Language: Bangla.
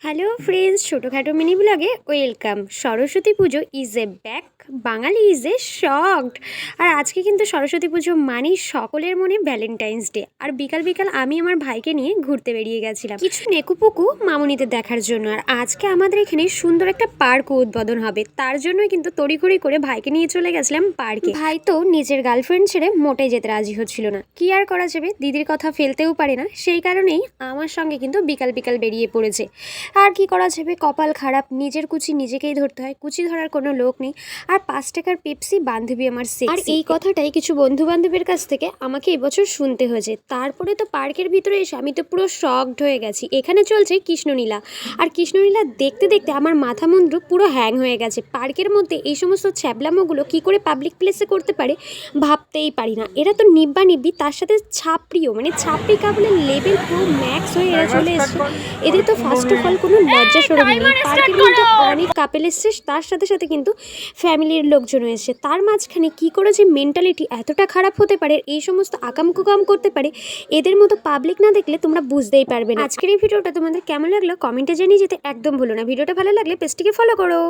হ্যালো ফ্রেন্ডস, ছোটোখাটো মিনি ব্লগে welcome. Saraswati Puja is a back, Bengali is a shocked. আর আজকে কিন্তু সরস্বতী পুজো মানেই সকলের মনে ভ্যালেন্টাইন্স ডে। আর বিকাল বিকাল আমি আমার ভাইকে নিয়ে ঘুরতে বেরিয়ে গেছিলাম কিছু নেকুপুকু মামুনিদের দেখার জন্য। আর আজকে আমাদের এখানে সুন্দর একটা পার্ক উদ্বোধন হবে, তার জন্যই কিন্তু তড়িঘড়ি করে ভাইকে নিয়ে চলে গেছিলাম পার্কে। ভাই তো নিজের গার্লফ্রেন্ড ছেড়ে মোটেই যেতে রাজি হচ্ছিল না। কি আর করা যাবে, দিদির কথা ফেলতেও পারে না, সেই কারণেই আমার সঙ্গে কিন্তু বিকাল বিকাল বেরিয়ে পড়েছে। আর কি করা যাবে, কপাল খারাপ, নিজের কুচি নিজেকেই ধরতে হয়, কুচি ধরার কোনো লোক নেই। আর 5 টাকার পেপসি বান্ধবী আমার সেক্সি। আর এই কথাটাই কিছু বন্ধু বান্ধবের কাছ থেকে আমাকে এবছর শুনতে হয়েছে। তারপরে তো পার্কের ভিতরে এসে আমি তো পুরো শকড হয়ে গেছি। এখানে চলছে কৃষ্ণনীলা, আর কৃষ্ণনীলা দেখতে দেখতে আমার মাথা মুন্ডু পুরো হ্যাং হয়ে গেছে। পার্কের মধ্যে এই সমস্ত ছ্যাবলামোগুলো কি করে পাবলিক প্লেসে করতে পারে ভাবতেই পারি না। এরা তো নিব্বা নিব্বি, তার সাথে ছাপড়িও, মানে ছাপড়ি কাবুলের লেভেল পুরো ম্যাক্স হয়ে এরা চলে এসছে। এদের তো ফার্স্ট অফ অল কোনো লজ্জা সরম নেই। পার্কের মধ্যে অনেক কাপেল এসছে, তার সাথে সাথে কিন্তু ফ্যামিলির লোকজন এসছে। তার মাঝখানে কি করে যে মেন্টালিটি এতটা খারাপ হতে পারে, এই সমস্ত আকাম কুকাম করতে পারে, এদের মতো পাবলিক না দেখলে তোমরা বুঝতেই পারবে না। আজকের এই ভিডিওটা তোমাদের কেমন লাগলো কমেন্টে জানিয়ে যেতে একদম ভুলো না। ভিডিওটা ভালো লাগলে পেজটিকে ফলো করো।